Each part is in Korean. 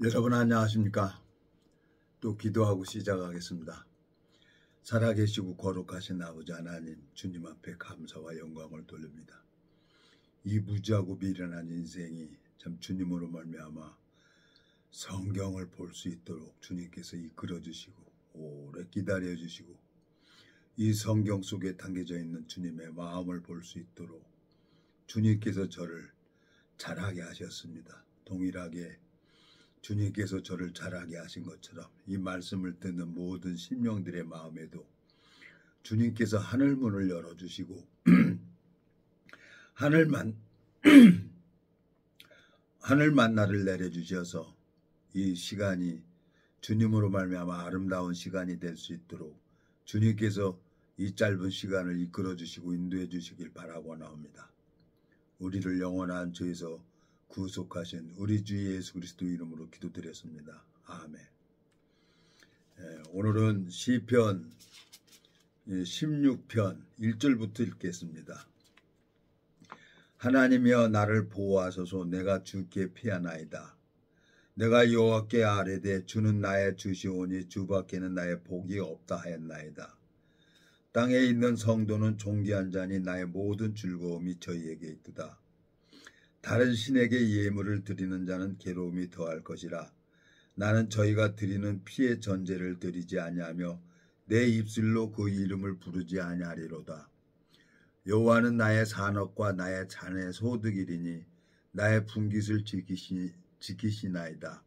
여러분 안녕하십니까? 또 기도하고 시작하겠습니다. 살아계시고 거룩하신 아버지 하나님, 주님 앞에 감사와 영광을 돌립니다. 이 무지하고 미련한 인생이 참 주님으로 말미암아 성경을 볼 수 있도록 주님께서 이끌어 주시고 오래 기다려 주시고 이 성경 속에 담겨져 있는 주님의 마음을 볼 수 있도록 주님께서 저를 자라게 하셨습니다. 동일하게 주님께서 저를 자라게 하신 것처럼 이 말씀을 듣는 모든 심령들의 마음에도 주님께서 하늘문을 열어주시고 하늘 만나를 내려주셔서 이 시간이 주님으로 말미암아 아름다운 시간이 될 수 있도록 주님께서 이 짧은 시간을 이끌어 주시고 인도해 주시길 바라고 나옵니다. 우리를 영원한 죄에서 구속하신 우리 주 예수 그리스도 이름으로 기도드렸습니다. 아멘. 오늘은 시편 16편 1절부터 읽겠습니다. 하나님이여 나를 보호하소서. 내가 주께 피하나이다. 내가 여호와께 아뢰되 주는 나의 주시오니 주밖에는 나의 복이 없다 하였나이다. 땅에 있는 성도는 존귀한 자니 나의 모든 즐거움이 저희에게 있도다. 다른 신에게 예물을 드리는 자는 괴로움이 더할 것이라. 나는 저희가 드리는 피의 전제를 드리지 아니하며 내 입술로 그 이름을 부르지 아니하리로다. 여호와는 나의 산업과 나의 잔의 소득이리니 나의 분깃을 지키시나이다.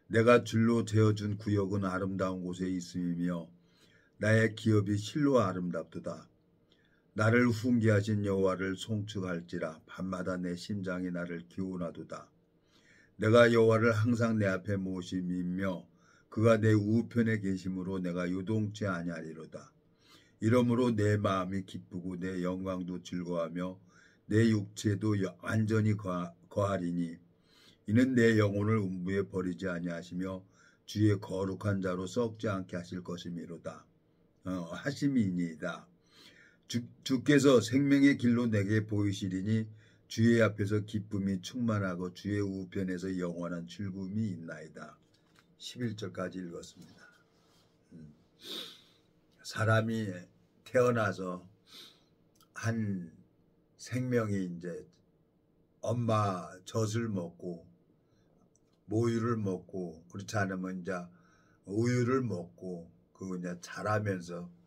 내가 줄로 재어준 구역은 아름다운 곳에 있음이며 나의 기업이 실로 아름답도다. 나를 훈계하신 여호와를 송축할지라. 밤마다 내 심장이 나를 기운하도다. 내가 여호와를 항상 내 앞에 모심이며 그가 내 우편에 계심으로 내가 요동치 아니하리로다. 이러므로 내 마음이 기쁘고 내 영광도 즐거워하며 내 육체도 완전히 거하리니 이는 내 영혼을 음부에 버리지 아니하시며 주의 거룩한 자로 썩지 않게 하실 것이미로다. 하심이니이다. 주께서 생명의 길로 내게 보이시리니 주의 앞에서 기쁨이 충만하고 주의 우편에서 영원한 즐거움이 있나이다. 11절까지 읽었습니다. 사람이 태어나서 한 생명이 이제 엄마 젖을 먹고 모유를 먹고 그렇지 않으면 이제 우유를 먹고 그거 이제 자라면서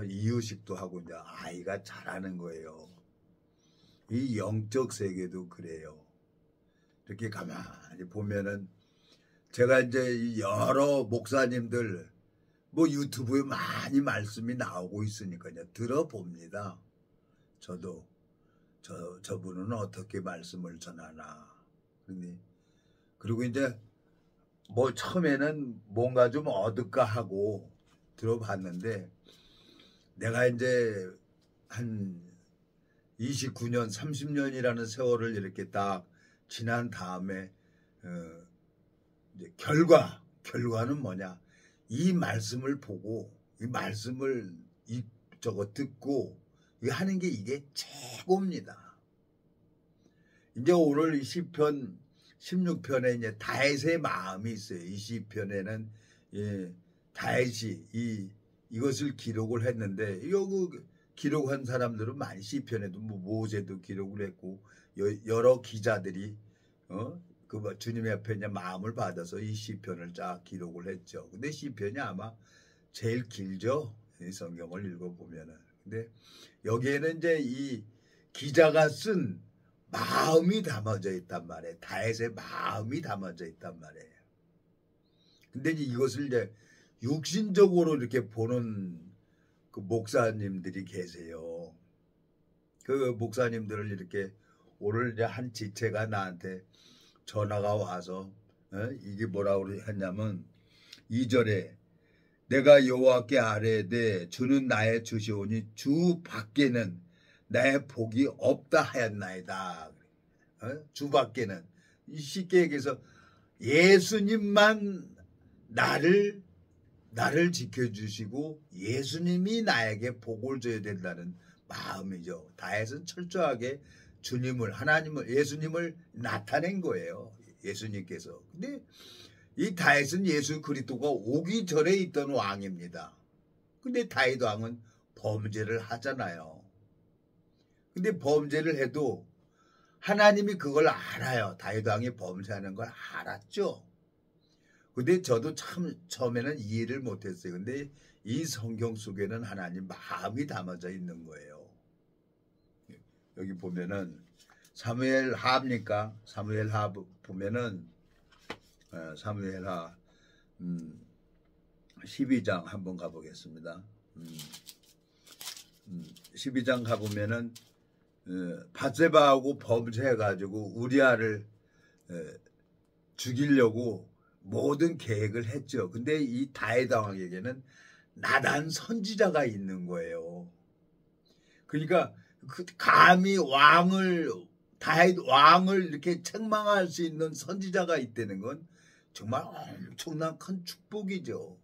이유식도 하고 이제 아이가 자라는 거예요. 이 영적 세계도 그래요. 이렇게 가만히 보면은 제가 이제 여러 목사님들 뭐 유튜브에 많이 말씀이 나오고 있으니까 이제 들어봅니다. 저도 저분은 어떻게 말씀을 전하나. 그리고 이제 뭐 처음에는 뭔가 좀 얻을까 하고 들어봤는데 내가 이제 한 29년, 30년이라는 세월을 이렇게 딱 지난 다음에 이제 결과는 뭐냐? 이 말씀을 보고 이 말씀을 듣고 하는 게 이게 최고입니다. 이제 오늘 이 시편 16편에 이제 다윗의 마음이 있어요. 이 시편에는 다윗이 이것을 기록을 했는데 그 기록한 사람들은 많이 시편에도 뭐 모세도 기록을 했고 여러 기자들이 그 주님의 앞에 이제 마음을 받아서 이 시편을 쫙 기록을 했죠. 근데 시편이 아마 제일 길죠. 이 성경을 읽어보면은. 근데 여기에는 이제 이 기자가 쓴 마음이 담아져 있단 말이에요. 다윗의 마음이 담아져 있단 말이에요. 근데 이것을 이제 육신적으로 이렇게 보는 그 목사님들이 계세요. 그 목사님들을 이렇게 오늘 이제 한 지체가 나한테 전화가 와서 이게 뭐라고 했냐면 2절에 내가 여호와께 아뢰되 주는 나의 주시오니 주 밖에는 나의 복이 없다 하였나이다. 주 밖에는 쉽게 얘기해서 예수님만 나를 지켜주시고 예수님이 나에게 복을 줘야 된다는 마음이죠. 다윗은 철저하게 주님을, 하나님을, 예수님을 나타낸 거예요. 예수님께서. 근데 이 다윗은 예수 그리스도가 오기 전에 있던 왕입니다. 근데 다윗 왕은 범죄를 하잖아요. 근데 범죄를 해도 하나님이 그걸 알아요. 다윗 왕이 범죄하는 걸 알았죠. 근데 저도 참 처음에는 이해를 못했어요. 근데 이 성경 속에는 하나님 마음이 담아져 있는 거예요. 여기 보면은 사무엘하입니까? 사무엘하 보면은 사무엘하 12장 한번 가보겠습니다. 12장 가보면은 밧세바하고 범죄해가지고 우리아를 죽이려고 모든 계획을 했죠. 근데 이 다윗 왕에게는 나단 선지자가 있는 거예요. 그러니까 감히 다윗 왕을 이렇게 책망할 수 있는 선지자가 있다는 건 정말 엄청난 큰 축복이죠.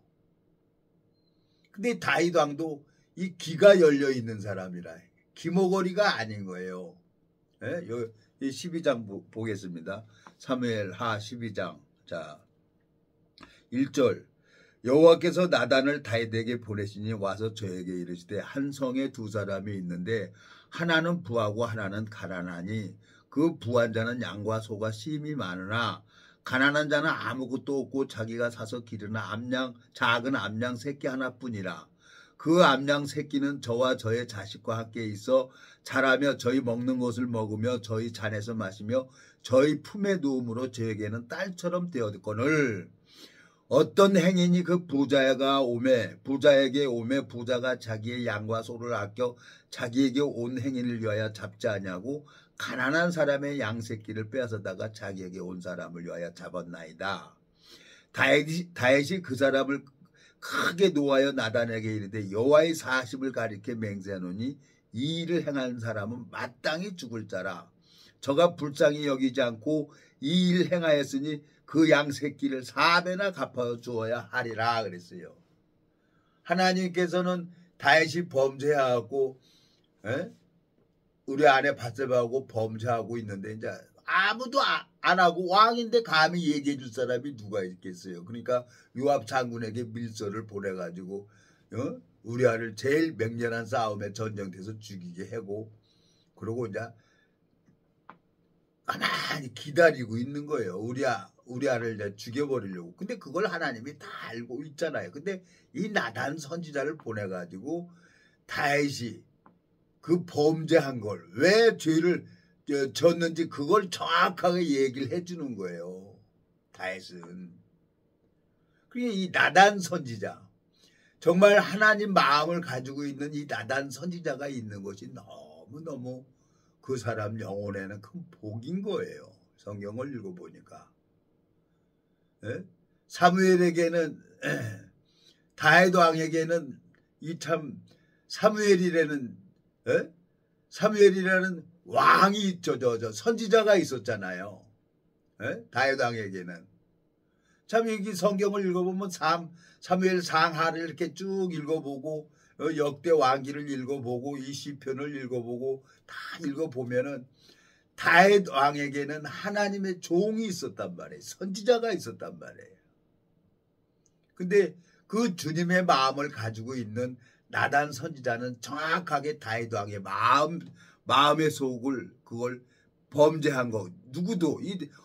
근데 다윗 왕도 이 귀가 열려 있는 사람이라 귀머거리가 아닌 거예요. 예? 여기 12장 보겠습니다. 사무엘하 12장. 자, 1절. 여호와께서 나단을 다윗에게 보내시니 와서 저에게 이르시되 한 성에 두 사람이 있는데 하나는 부하고 하나는 가난하니 그 부한 자는 양과 소가 심히 많으나 가난한 자는 아무것도 없고 자기가 사서 기르는 작은 암양 새끼 하나뿐이라. 그 암양 새끼는 저와 저의 자식과 함께 있어 자라며 저희 먹는 것을 먹으며 저희 잔에서 마시며 저희 품에 누움으로 저에게는 딸처럼 되었거늘 어떤 행인이 그 부자에게 오매 부자가 자기의 양과 소를 아껴 자기에게 온 행인을 위하여 잡지 아니하고 가난한 사람의 양 새끼를 빼앗아다가 자기에게 온 사람을 위하여 잡았나이다. 다윗이 그 사람을 크게 노하여 나단에게 이르되 여호와의 사십을 가리켜 맹세하노니 이 일을 행한 사람은 마땅히 죽을 자라. 저가 불쌍히 여기지 않고 이 일을 행하였으니 그 양 새끼를 4배나 갚아 주어야 하리라 그랬어요. 하나님께서는 다윗이 범죄하고 우리 아내 밧세바하고 범죄하고 있는데 이제 아무도 안 하고 왕인데 감히 얘기해 줄 사람이 누가 있겠어요. 그러니까 요압 장군에게 밀서를 보내가지고 우리 아를 제일 맹렬한 싸움에 전쟁돼서 죽이게 하고 그러고 이제 가만히 기다리고 있는 거예요. 우리 아를 이제 죽여버리려고. 근데 그걸 하나님이 다 알고 있잖아요. 근데 이 나단 선지자를 보내가지고 다윗이 그 범죄한 걸 왜 죄를 졌는지 그걸 정확하게 얘기를 해주는 거예요. 다윗은. 그게 이 나단 선지자. 정말 하나님 마음을 가지고 있는 이 나단 선지자가 있는 것이 너무너무 그 사람 영혼에는 큰 복인 거예요. 성경을 읽어보니까. 사무엘에게는 다윗 왕에게는 이 참 사무엘이라는 왕이 선지자가 있었잖아요. 다윗 왕에게는 참 여기 성경을 읽어보면 사무엘 상하를 이렇게 쭉 읽어보고 역대 왕기를 읽어보고 이 시편을 읽어보고 다 읽어보면은 다윗 왕에게는 하나님의 종이 있었단 말이에요. 선지자가 있었단 말이에요. 근데 그 주님의 마음을 가지고 있는 나단 선지자는 정확하게 다윗 왕의 마음의 속을 그걸 범죄한 거. 누구도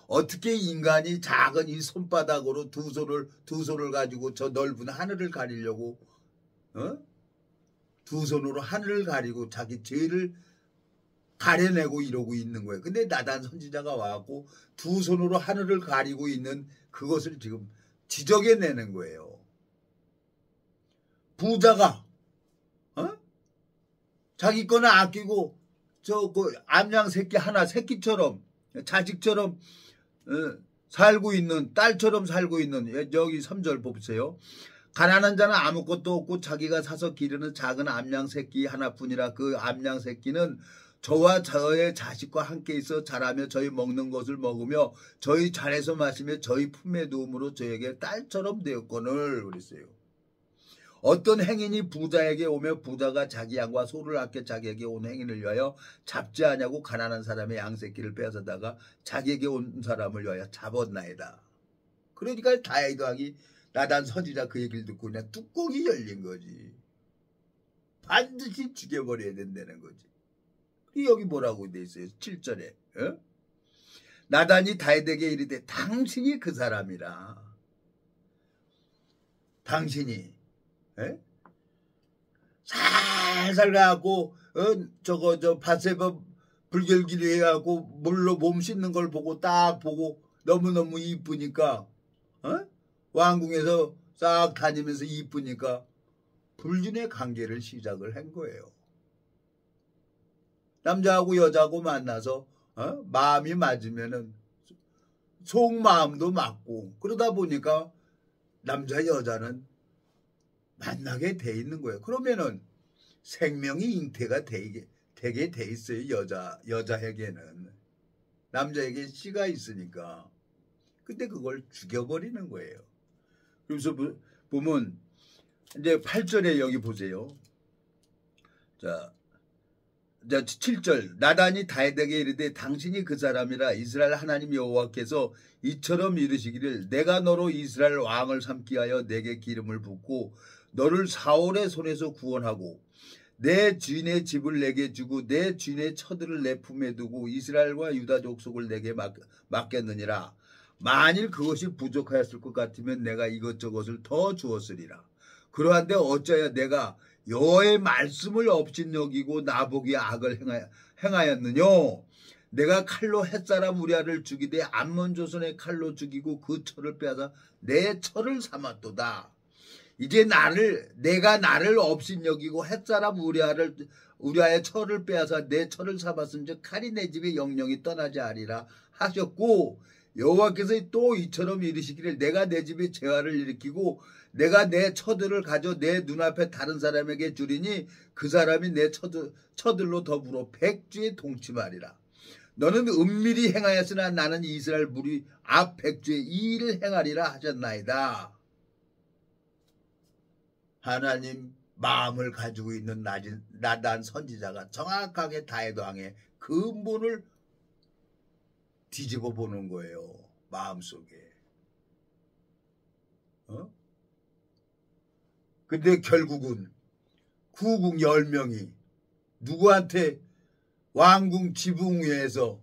어떻게 인간이 작은 이 손바닥으로 두 손을 가지고 저 넓은 하늘을 가리려고 두 손으로 하늘을 가리고 자기 죄를 가려내고 이러고 있는 거예요. 근데 나단 선지자가 와갖고 두 손으로 하늘을 가리고 있는 그것을 지금 지적해내는 거예요. 부자가 자기 거는 아끼고 그 암양 새끼 하나 새끼처럼 자식처럼 살고 있는 딸처럼 살고 있는 여기 3절 보세요. 가난한 자는 아무것도 없고 자기가 사서 기르는 작은 암양 새끼 하나뿐이라. 그 암양 새끼는 저와 저의 자식과 함께 있어 자라며 저희 먹는 것을 먹으며 저희 잔에서 마시며 저희 품에 누움으로 저에게 딸처럼 되었거늘 그랬어요. 어떤 행인이 부자에게 오며 부자가 자기 양과 소를 아껴 자기에게 온 행인을 위하여 잡지 아니하고 가난한 사람의 양새끼를 빼앗아다가 자기에게 온 사람을 위하여 잡았나이다. 그러니까 다윗 왕이 나단 선지자 그 얘기를 듣고 그냥 뚜껑이 열린 거지. 반드시 죽여버려야 된다는 거지. 여기 뭐라고 돼 있어요? 7절에. 어? 나단이 다윗에게 이르되 당신이 그 사람이라. 당신이 살살 가고 저 바세바 불결기를 해갖고 물로 몸 씻는 걸 보고 딱 보고 너무너무 이쁘니까 왕궁에서 싹 다니면서 이쁘니까 불륜의 관계를 시작을 한 거예요. 남자하고 여자하고 만나서 마음이 맞으면은 속마음도 맞고 그러다 보니까 남자 여자는 만나게 돼 있는 거예요. 그러면은 생명이 잉태가 되게 돼 있어요. 여자에게는. 남자에게 씨가 있으니까. 근데 그걸 죽여버리는 거예요. 그래서 보면 이제 8절에 여기 보세요. 자 7절 나단이 다윗에게 이르되 당신이 그 사람이라. 이스라엘 하나님 여호와께서 이처럼 이르시기를 내가 너로 이스라엘 왕을 삼기 하여 내게 기름을 붓고 너를 사울의 손에서 구원하고 내 주인의 집을 내게 주고 내 주인의 처들을 내 품에 두고 이스라엘과 유다 족속을 내게 맡겼느니라. 만일 그것이 부족하였을 것 같으면 내가 이것저것을 더 주었으리라. 그러한데 어찌하여 내가 여호와의 말씀을 업신여기고 나보기에 악을 행하였느냐. 내가 칼로 햇사람 우리아를 죽이되 암몬 조선의 칼로 죽이고 그 처를 빼앗아 내 처를 삼았도다. 이제 내가 나를 업신여기고 햇사람 우리아의 처를 빼앗아 내 처를 삼았은즉 칼이 내 집에 영영이 떠나지 아니라 하셨고 여호와께서 또 이처럼 이르시기를 내가 내 집에 재화를 일으키고 내가 내 처들을 가져 내 눈앞에 다른 사람에게 주리니 그 사람이 내 처들로 더불어 백주에 동침하리라. 너는 은밀히 행하였으나 나는 이스라엘 무리 앞 백주에 이 일을 행하리라 하셨나이다. 하나님 마음을 가지고 있는 나단 선지자가 정확하게 다윗 왕의 근본을 뒤집어 보는 거예요. 마음속에. 근데 결국은 후궁 10명이 누구한테 왕궁 지붕 위에서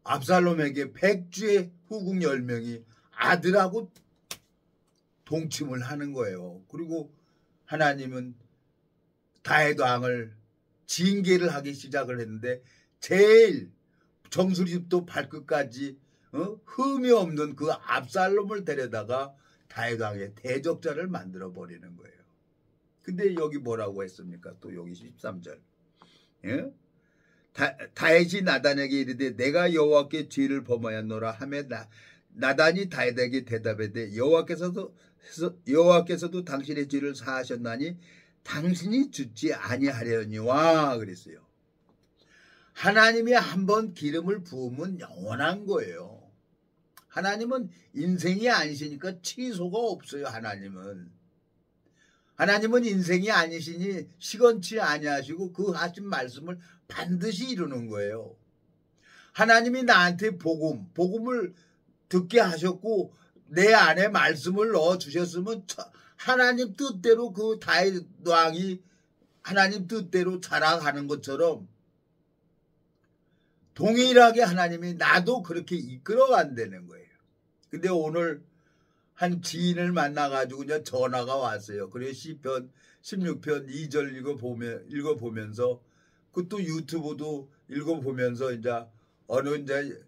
압살롬에게 백주의 후궁 10명이 아들하고 동침을 하는 거예요. 그리고 하나님은 다윗 왕을 징계를 하기 시작을 했는데 제일 정수리부터 발끝까지 흠이 없는 그 압살롬을 데려다가 다윗 왕의 대적자를 만들어 버리는 거예요. 근데 여기 뭐라고 했습니까? 또 여기 13절. 예? 다윗이 나단에게 이르되 내가 여호와께 죄를 범하였노라 하며 나단이 다윗에게 대답하되 여호와께서도 당신의 죄를 사하셨나니 당신이 죽지 아니하려니와 그랬어요. 하나님이 한번 기름을 부으면 영원한 거예요. 하나님은 인생이 아니시니까 취소가 없어요. 하나님은 인생이 아니시니 시건치 아니하시고 그 하신 말씀을 반드시 이루는 거예요. 하나님이 나한테 복음을 듣게 하셨고 내 안에 말씀을 넣어주셨으면 하나님 뜻대로 그 다윗 왕이 하나님 뜻대로 자라가는 것처럼 동일하게 하나님이 나도 그렇게 이끌어간다는 거예요. 근데 오늘 한 지인을 만나가지고 그냥 전화가 왔어요. 그래서 시편 16편 2절 읽어보면서 그것도 유튜브도 읽어보면서 이제 어느 이제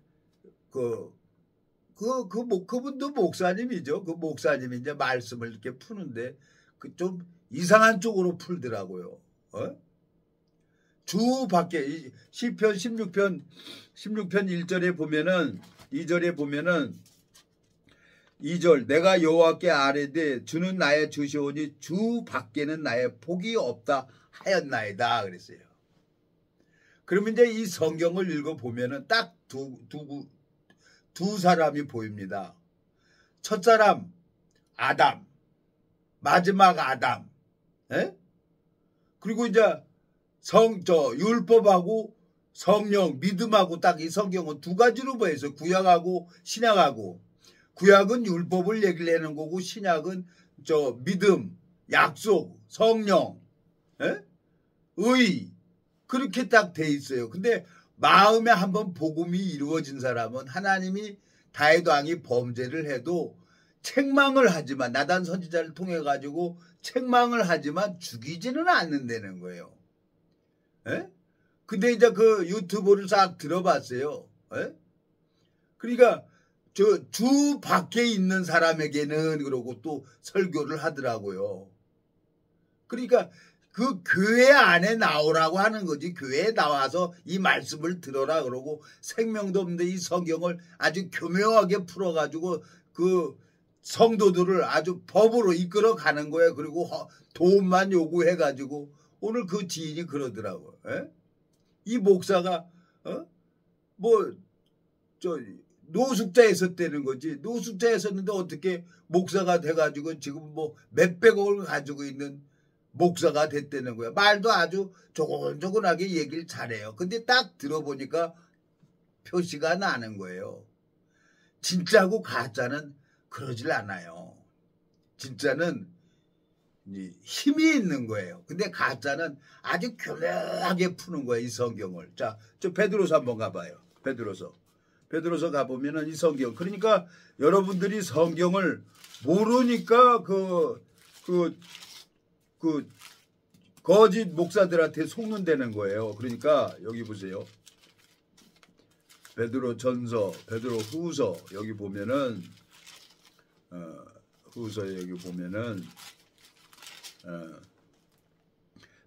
그분도 목사님이죠. 그 목사님이 이제 말씀을 이렇게 푸는데 그 좀 이상한 쪽으로 풀더라고요. 주 밖에 시편 16편 1절에 보면은 2절에 보면은 2절 내가 여호와께 아뢰되 주는 나의 주시오니 주 밖에는 나의 복이 없다 하였나이다 그랬어요. 그러면 이제 이 성경을 읽어보면은 딱 두 사람이 보입니다. 첫 사람 아담, 마지막 아담. 그리고 이제 율법하고 성령, 믿음하고 딱 이 성경은 두 가지로 보여서 구약하고 신약하고 구약은 율법을 얘기를 하는 거고 신약은 저 믿음, 약속, 성령, 에? 의 그렇게 딱 돼 있어요. 근데 마음에 한번 복음이 이루어진 사람은 하나님이 다윗 왕이 범죄를 해도 책망을 하지만 나단 선지자를 통해 가지고 책망을 하지만 죽이지는 않는다는 거예요. 에? 근데 이제 그 유튜브를 싹 들어봤어요. 에? 그러니까 저 주 밖에 있는 사람에게는 그러고 또 설교를 하더라고요. 그러니까 그 교회 안에 나오라고 하는 거지. 교회에 나와서 이 말씀을 들어라 그러고 생명도 없는데 이 성경을 아주 교묘하게 풀어가지고 그 성도들을 아주 법으로 이끌어 가는 거예요. 그리고 도움만 요구해가지고 오늘 그 지인이 그러더라고요. 에? 이 목사가 노숙자에 있었다는 거지. 노숙자에 있었는데 어떻게 목사가 돼가지고 지금 뭐 몇백억을 가지고 있는 목사가 됐다는 거야. 말도 아주 조곤조곤하게 얘기를 잘해요. 근데 딱 들어보니까 표시가 나는 거예요. 진짜고 가짜는 그러질 않아요. 진짜는 힘이 있는 거예요. 근데 가짜는 아주 교묘하게 푸는 거예요. 이 성경을. 자, 저 베드로서 한번 가봐요. 베드로서 가보면은 이 성경. 그러니까 여러분들이 성경을 모르니까 그 거짓 목사들한테 속는다는 거예요. 그러니까 여기 보세요. 베드로 전서, 베드로 후서 여기 보면은 후서 여기 보면은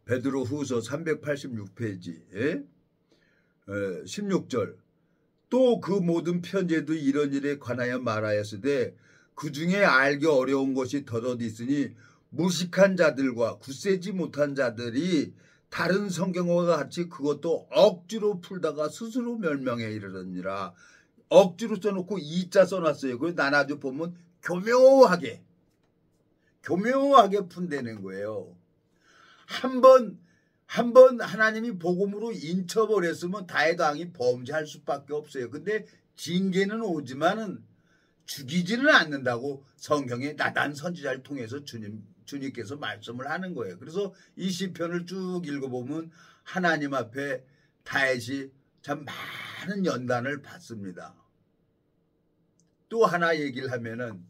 베드로 후서 386페이지 16절 또 그 모든 편지에도 이런 일에 관하여 말하였으되 그 중에 알기 어려운 것이 더덧 있으니 무식한 자들과 굳세지 못한 자들이 다른 성경과 같이 그것도 억지로 풀다가 스스로 멸망에 이르느니라. 억지로 써놓고 이자 써놨어요. 그래서 난 아주 보면 교묘하게 푼다는 거예요. 한 번 하나님이 복음으로 인쳐버렸으면 다윗 왕이 범죄할 수밖에 없어요. 근데 징계는 오지만은 죽이지는 않는다고 성경의 나단 선지자를 통해서 주님께서 말씀을 하는 거예요. 그래서 이 시편을 쭉 읽어보면 하나님 앞에 다윗이 참 많은 연단을 받습니다. 또 하나 얘기를 하면은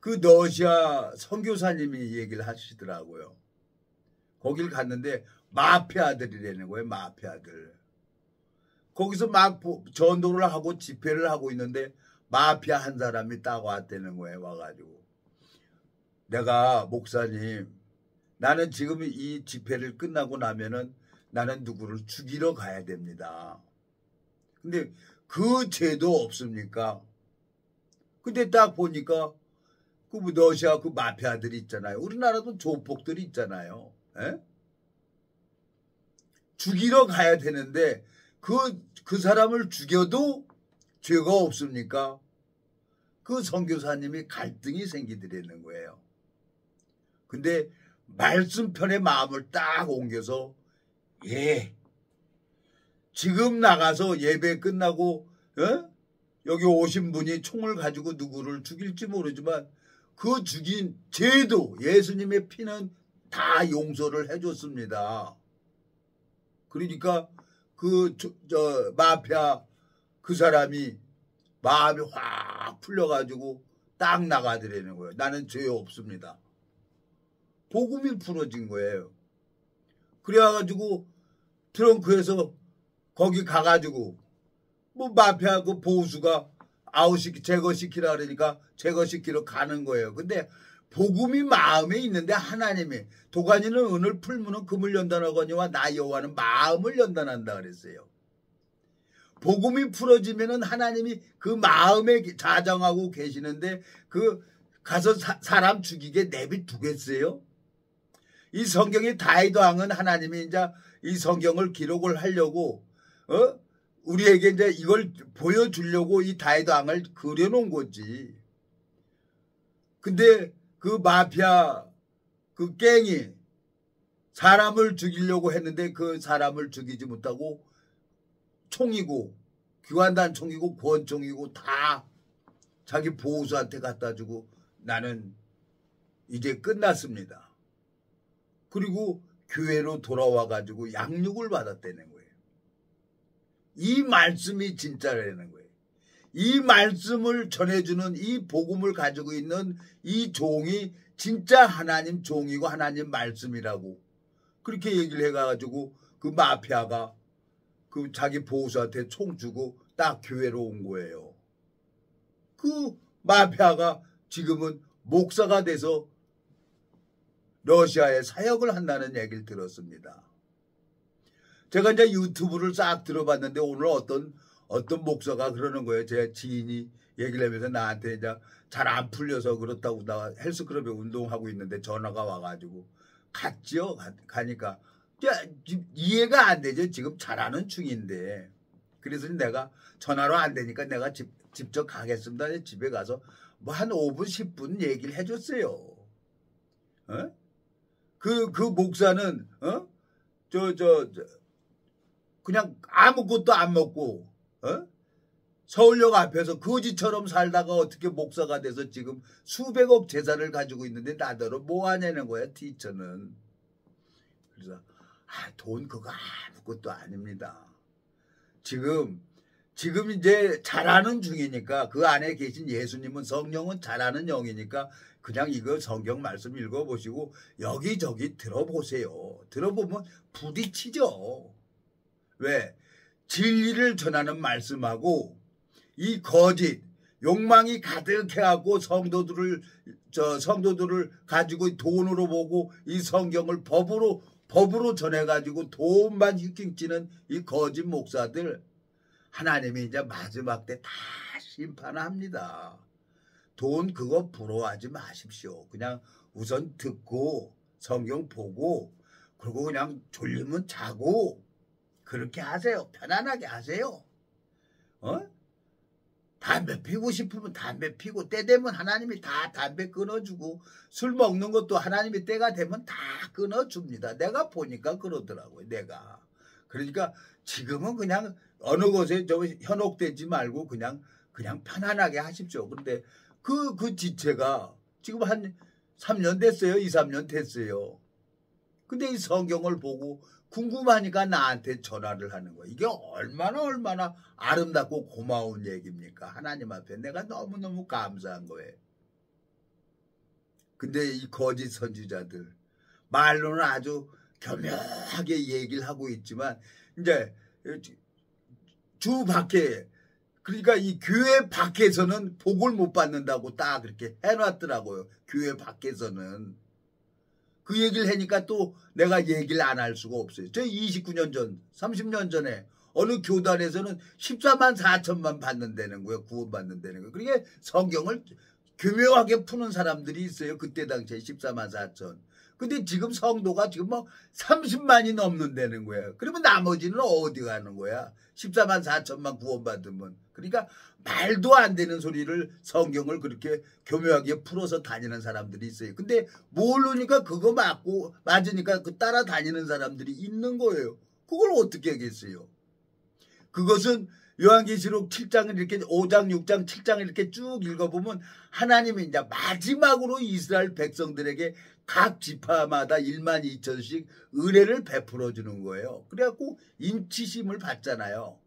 그 러시아 선교사님이 얘기를 하시더라고요. 거길 갔는데 마피아들이라는 거예요. 마피아들. 거기서 막 전도를 하고 집회를 하고 있는데 마피아 한 사람이 딱 왔다는 거예요. 와가지고 내가 목사님 나는 지금 이 집회를 끝나고 나면은 나는 누구를 죽이러 가야 됩니다. 근데 그 죄도 없습니까? 근데 딱 보니까 그 러시아 그 마피아들이 있잖아요. 우리나라도 조폭들이 있잖아요. 에? 죽이러 가야 되는데 그 사람을 죽여도 죄가 없습니까? 그 선교사님이 갈등이 생기더라는 거예요. 근데 말씀편의 마음을 딱 옮겨서 지금 나가서 예배 끝나고 여기 오신 분이 총을 가지고 누구를 죽일지 모르지만 그 죽인 죄도 예수님의 피는 다 용서를 해줬습니다. 그러니까 마피아 그 사람이 마음이 확 풀려가지고 딱 나가더라는 거예요. 나는 죄 없습니다. 복음이 풀어진 거예요. 그래가지고 트렁크에서 거기 가가지고 뭐 마피아 그 보수가 제거시키라 그러니까 제거시키러 가는 거예요. 근데 복음이 마음에 있는데 하나님이 도가니는 은을 풀무는 금을 연단하거니와 나 여호와는 마음을 연단한다 그랬어요. 복음이 풀어지면은 하나님이 그 마음에 자정하고 계시는데 그 가서 사람 죽이게 내비두겠어요? 이 성경의 다윗 왕은 하나님이 이제 이 성경을 기록을 하려고 우리에게 이제 이걸 보여주려고 이 다윗 왕을 그려놓은 거지. 근데 그 마피아 그 갱이 사람을 죽이려고 했는데 그 사람을 죽이지 못하고 총이고 교환단 총이고 권총이고 다 자기 보호수한테 갖다 주고 나는 이제 끝났습니다. 그리고 교회로 돌아와 가지고 양육을 받았다는 거예요. 이 말씀이 진짜라는 거예요. 이 말씀을 전해주는 이 복음을 가지고 있는 이 종이 진짜 하나님 종이고 하나님 말씀이라고 그렇게 얘기를 해가지고 그 마피아가 그 자기 보호수한테 총 주고 딱 교회로 온 거예요. 그 마피아가 지금은 목사가 돼서 러시아에 사역을 한다는 얘기를 들었습니다. 제가 이제 유튜브를 싹 들어봤는데 오늘 어떤 목사가 그러는 거예요. 제 지인이 얘기를 하면서 나한테 이제 잘 안 풀려서 그렇다고 나 헬스클럽에 운동하고 있는데 전화가 와가지고 갔지요. 가니까 이해가 안 되죠. 지금 잘하는 중인데. 그래서 내가 전화로 안 되니까 내가 직접 가겠습니다. 집에 가서 뭐 한 5분 10분 얘기를 해줬어요. 어? 그 목사는 그냥 아무것도 안 먹고 서울역 앞에서 거지처럼 살다가 어떻게 목사가 돼서 지금 수백억 재산을 가지고 있는데 나더러 뭐 하냐는 거야 티처는. 그래서 돈 그거 아무것도 아닙니다. 지금 이제 잘하는 중이니까 그 안에 계신 예수님은 성령은 잘하는 영이니까 그냥 이거 성경 말씀 읽어보시고 여기저기 들어보세요. 들어보면 부딪히죠. 왜? 진리를 전하는 말씀하고 이 거짓 욕망이 가득해갖고 성도들을 가지고 돈으로 보고 이 성경을 법으로 전해가지고 돈만 휘킹치는 이 거짓 목사들 하나님이 이제 마지막 때 다 심판합니다. 돈 그거 부러워하지 마십시오. 그냥 우선 듣고 성경 보고 그리고 그냥 졸리면 자고 그렇게 하세요. 편안하게 하세요. 담배 피우고 싶으면 담배 피우고 때 되면 하나님이 다 담배 끊어주고 술 먹는 것도 하나님이 때가 되면 다 끊어줍니다. 내가 보니까 그러더라고요. 내가. 그러니까 지금은 그냥 어느 곳에 현혹되지 말고 그냥 편안하게 하십시오. 그런데 그 지체가 지금 한 3년 됐어요. 2, 3년 됐어요. 근데 이 성경을 보고 궁금하니까 나한테 전화를 하는 거예요. 이게 얼마나 아름답고 고마운 얘기입니까? 하나님 앞에 내가 너무너무 감사한 거예요. 근데 이 거짓 선지자들 말로는 아주 교묘하게 얘기를 하고 있지만 이제 주 밖에 그러니까 이 교회 밖에서는 복을 못 받는다고 딱 그렇게 해놨더라고요. 교회 밖에서는. 그 얘기를 하니까 또 내가 얘기를 안 할 수가 없어요. 저 29년 전, 30년 전에 어느 교단에서는 14만 4천만 받는다는 거예요. 구원받는다는 거예요. 그러니까 성경을 교묘하게 푸는 사람들이 있어요. 그때 당시에 14만 4천. 근데 지금 성도가 지금 뭐 30만이 넘는다는 거야. 그러면 나머지는 어디 가는 거야? 14만 4천만 구원받으면. 그러니까 말도 안 되는 소리를 성경을 그렇게 교묘하게 풀어서 다니는 사람들이 있어요. 근데 모르니까 그거 맞으니까 그 따라 다니는 사람들이 있는 거예요. 그걸 어떻게 하겠어요? 그것은 요한계시록 7장을 이렇게 5장, 6장, 7장을 이렇게 쭉 읽어보면 하나님이 이제 마지막으로 이스라엘 백성들에게 각 지파마다 1만 2천씩 은혜를 베풀어 주는 거예요. 그래갖고 인치심을 받잖아요.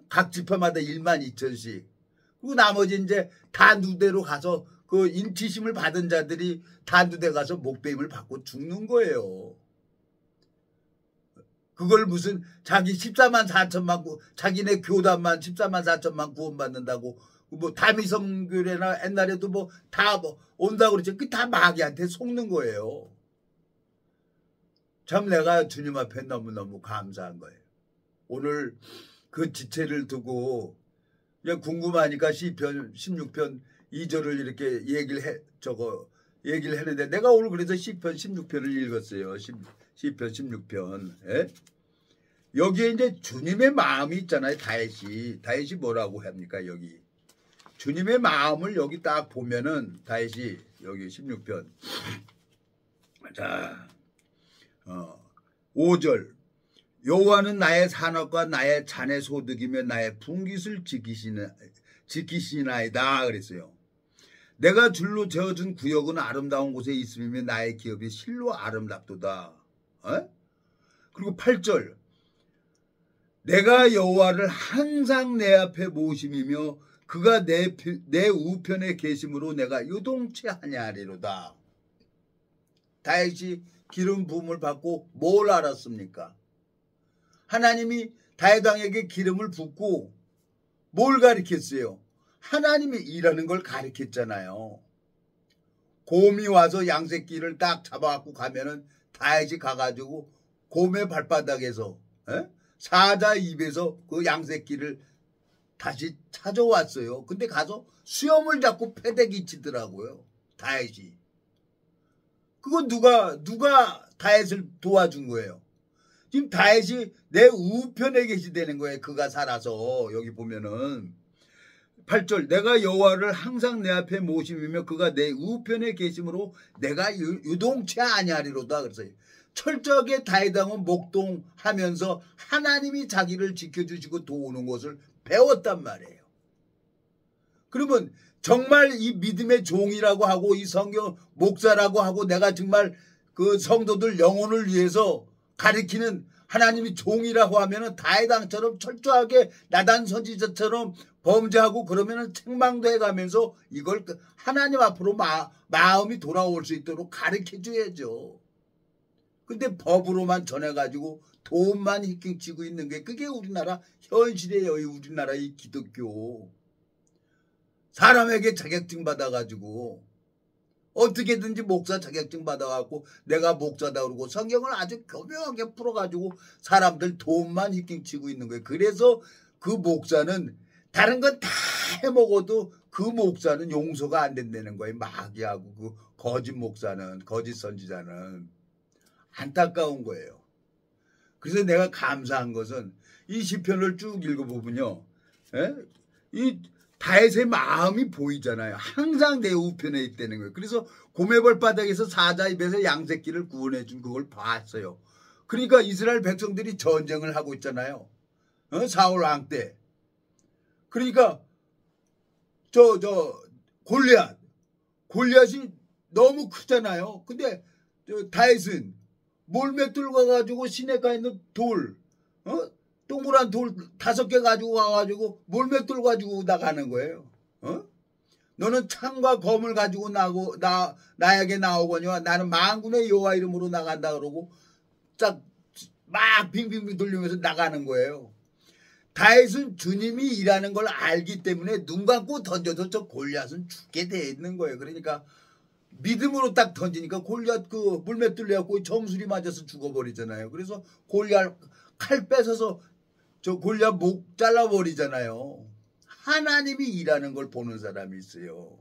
각 지파마다 1만 2천씩. 그리고 나머지 이제 단두대로 가서 그 인치심을 받은 자들이 단두대 가서 목배임을 받고 죽는 거예요. 그걸 무슨 자기 14만 4천만 자기네 교단만 14만 4천만 구원받는다고 뭐 다미성교회나 옛날에도 뭐 다 온다고 그랬죠. 그 다 마귀한테 속는 거예요. 참 내가 주님 앞에 너무너무 감사한 거예요. 오늘 그 지체를 두고 그냥 궁금하니까 시편 16편 2절을 이렇게 얘기를 했는데 내가 오늘 그래서 시편 16편을 읽었어요. 시편 16편. 예? 여기에 이제 주님의 마음이 있잖아요. 다윗이 뭐라고 합니까? 여기 주님의 마음을 여기 딱 보면은 다윗이 여기 16편 자 5절 여호와는 나의 산업과 나의 잔의 소득이며 나의 분깃을 지키시나이다 그랬어요. 내가 줄로 재어준 구역은 아름다운 곳에 있으며 나의 기업이 실로 아름답도다. 그리고 8절 내가 여호와를 항상 내 앞에 모심이며 그가 내 우편에 계심으로 내가 요동치 아니하리로다. 다윗이 기름 부음을 받고 뭘 알았습니까? 하나님이 다윗 왕에게 기름을 붓고 뭘 가르쳤어요? 하나님이 일하는 걸 가르쳤잖아요. 곰이 와서 양새끼를 딱 잡아갖고 가면은 다윗이 가가지고 곰의 발바닥에서 사자 입에서 그 양새끼를 다시 찾아왔어요. 근데 가서 수염을 잡고 패대기 치더라고요. 다윗이. 그건 누가 다윗을 도와준 거예요? 지금 다윗이 내 우편에 계시다는 거예요. 그가 살아서. 여기 보면은 8절 내가 여호와를 항상 내 앞에 모심이며 그가 내 우편에 계심으로 내가 유동치 아니하리로다. 그래서 철저하게 다윗 왕은 목동하면서 하나님이 자기를 지켜주시고 도우는 것을 배웠단 말이에요. 그러면 정말 이 믿음의 종이라고 하고 이 성경 목사라고 하고 내가 정말 그 성도들 영혼을 위해서 가리키는 하나님이 종이라고 하면은 다윗 왕처럼 철저하게 나단 선지자처럼 범죄하고 그러면은 책망도 해가면서 이걸 하나님 앞으로 마음이 돌아올 수 있도록 가르쳐 줘야죠. 근데 법으로만 전해가지고 돈만 히킹치고 있는 게 그게 우리나라 현실이에요. 우리나라 이 기독교. 사람에게 자격증 받아가지고 어떻게든지 목사 자격증 받아갖고 내가 목사다 그러고 성경을 아주 교묘하게 풀어가지고 사람들 돈만 히킹치고 있는 거예요. 그래서 그 목사는 다른 건 다 해먹어도 그 목사는 용서가 안 된다는 거예요. 마귀하고 그 거짓 목사는 거짓 선지자는. 안타까운 거예요. 그래서 내가 감사한 것은 이 시편을 쭉 읽어보면요. 이 다윗의 마음이 보이잖아요. 항상 내 우편에 있다는 거예요. 그래서 고매벌 바닥에서 사자 입에서 양새끼를 구원해 준 그걸 봤어요. 그러니까 이스라엘 백성들이 전쟁을 하고 있잖아요. 사울 왕 때. 그러니까 골리앗이 너무 크잖아요. 근데 다윗은 몰맷돌 가가지고 시내가에 있는 돌, 동그란 돌 5개 가지고 가가지고 몰맷돌 가지고 나가는 거예요. 너는 창과 검을 가지고 나에게 나오거니와 나는 만군의 여호와 이름으로 나간다 그러고 딱 막 빙빙빙 돌리면서 나가는 거예요. 다윗은 주님이 일하는 걸 알기 때문에 눈 감고 던져도 저 골리앗은 죽게 돼 있는 거예요. 그러니까 믿음으로 딱 던지니까 골리앗 그 물맷돌 내갖고 정수리 맞아서 죽어버리잖아요. 그래서 골리앗 칼 뺏어서 저 골리앗 목 잘라버리잖아요. 하나님이 일하는 걸 보는 사람이 있어요.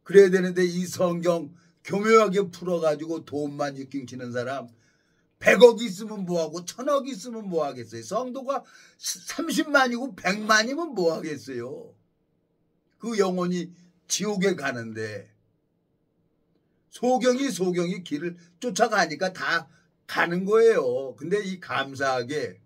그래야 되는데 이 성경 교묘하게 풀어가지고 돈만 히킹치는 사람 100억 있으면 뭐하고 1000억 있으면 뭐하겠어요. 성도가 30만이고 100만이면 뭐하겠어요. 그 영혼이 지옥에 가는데 소경이 길을 쫓아가니까 다 가는 거예요. 근데 이 감사하게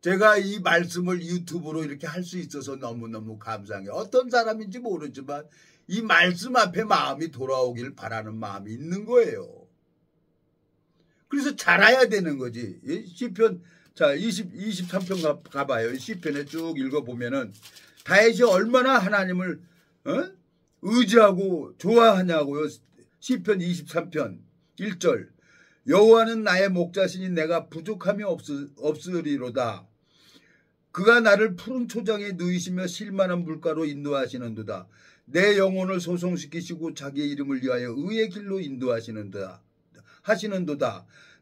제가 이 말씀을 유튜브로 이렇게 할 수 있어서 너무너무 감사해요. 어떤 사람인지 모르지만 이 말씀 앞에 마음이 돌아오길 바라는 마음이 있는 거예요. 그래서 잘해야 되는 거지. 시편 자 23편 가봐요. 시편에 쭉 읽어보면은 다윗이 얼마나 하나님을 의지하고 좋아하냐고요. 시편 23편 1절 여호와는 나의 목자시니 내가 부족함이 없으리로다. 그가 나를 푸른 초장에 누이시며 실만한 물가로 인도하시는도다. 내 영혼을 소송시키시고 자기의 이름을 위하여 의의 길로 인도하시는도다.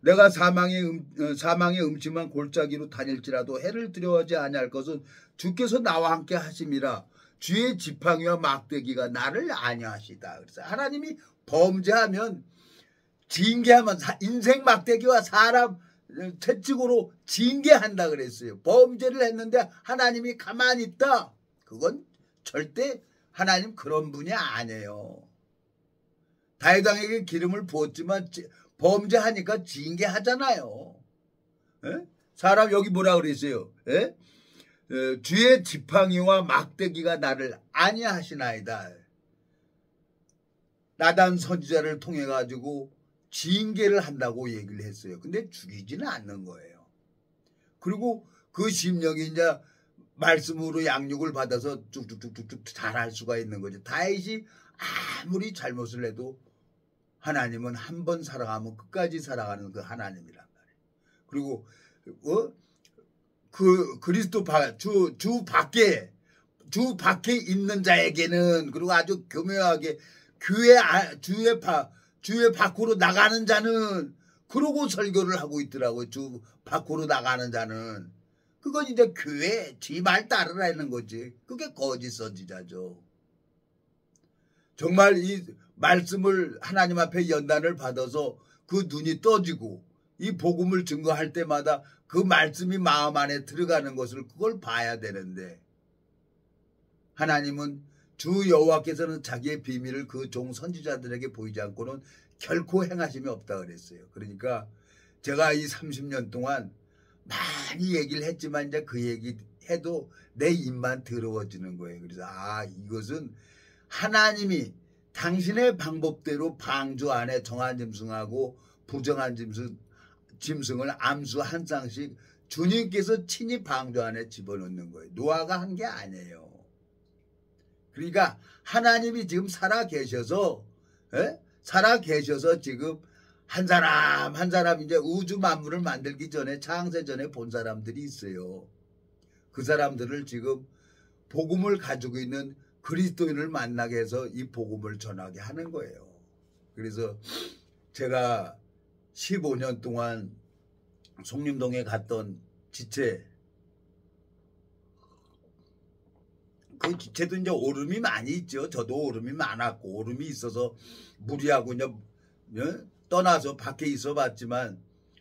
내가 사망의 음침한 골짜기로 다닐지라도 해를 두려워하지 아니할 것은 주께서 나와 함께 하심이라. 주의 지팡이와 막대기가 나를 안위하시다. 그래서 하나님이 범죄하면 징계하면 인생 막대기와 사람 채찍으로 징계한다 그랬어요. 범죄를 했는데 하나님이 가만히 있다. 그건 절대 하나님 그런 분이 아니에요. 다윗 왕에게 기름을 부었지만 범죄하니까 징계하잖아요. 사람 여기 뭐라 그랬어요? 주의 지팡이와 막대기가 나를 안위하시나이다. 나단 선지자를 통해 가지고 징계를 한다고 얘기를 했어요. 근데 죽이지는 않는 거예요. 그리고 그 심령이 이제 말씀으로 양육을 받아서 쭉쭉쭉쭉 잘할 수가 있는 거죠. 다윗이 아무리 잘못을 해도 하나님은 한 번 사랑하면 끝까지 사랑하는 그 하나님이란 말이에요. 그리고 그 그리스도 주 밖에 있는 자에게는, 그리고 아주 교묘하게 주의 밖으로 나가는 자는, 그러고 설교를 하고 있더라고요. 주 밖으로 나가는 자는. 그건 이제 교회 지 말 따르라는 거지. 그게 거짓 선지자죠. 정말 이 말씀을 하나님 앞에 연단을 받아서 그 눈이 떠지고 이 복음을 증거할 때마다 그 말씀이 마음 안에 들어가는 것을, 그걸 봐야 되는데, 하나님은 주 여호와께서는 자기의 비밀을 그 종 선지자들에게 보이지 않고는 결코 행하심이 없다 그랬어요. 그러니까 제가 이 30년 동안 많이 얘기를 했지만 이제 그 얘기 해도 내 입만 더러워지는 거예요. 그래서 이것은 하나님이 당신의 방법대로 방주 안에 정한 짐승하고 부정한 짐승을 암수 한 쌍씩 주님께서 친히 방주 안에 집어넣는 거예요. 노아가 한 게 아니에요. 그러니까 하나님이 지금 살아 계셔서 지금 한 사람 이제 우주 만물을 만들기 전에, 창세 전에 본 사람들이 있어요. 그 사람들을 지금 복음을 가지고 있는 그리스도인을 만나게 해서 이 복음을 전하게 하는 거예요. 그래서 제가 15년 동안 송림동에 갔던 지체, 그 지체도 이제 오름이 많이 있죠. 저도 오름이 많았고, 오름이 있어서 무리하고 이제 떠나서 밖에 있어 봤지만,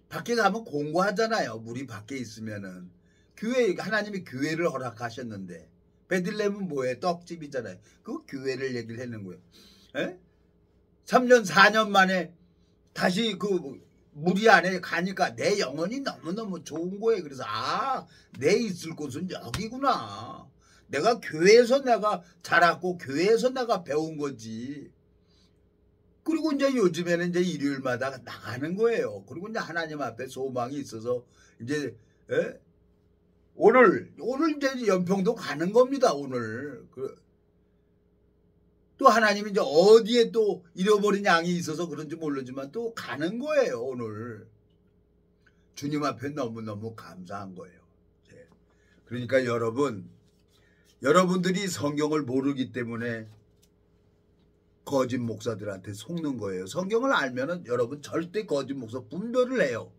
밖에 가면 공부하잖아요. 물이 밖에 있으면은. 하나님이 교회를 허락하셨는데, 베들레헴은 뭐예요? 떡집이잖아요. 그 교회를 얘기를 하는 거예요. 3년 4년 만에 다시 그 무리 안에 가니까 내 영혼이 너무너무 좋은 거예요. 그래서 내 있을 곳은 여기구나. 내가 교회에서 내가 자랐고 교회에서 내가 배운 거지. 그리고 이제 요즘에는 이제 일요일마다 나가는 거예요. 그리고 이제 하나님 앞에 소망이 있어서 이제 오늘 이제 연평도 가는 겁니다. 오늘. 또 하나님이 이제 어디에 또 잃어버린 양이 있어서 그런지 모르지만 또 가는 거예요. 오늘. 주님 앞에 너무너무 감사한 거예요. 그러니까 여러분들이 성경을 모르기 때문에 거짓 목사들한테 속는 거예요. 성경을 알면은 여러분 절대 거짓 목사 분별을 해요.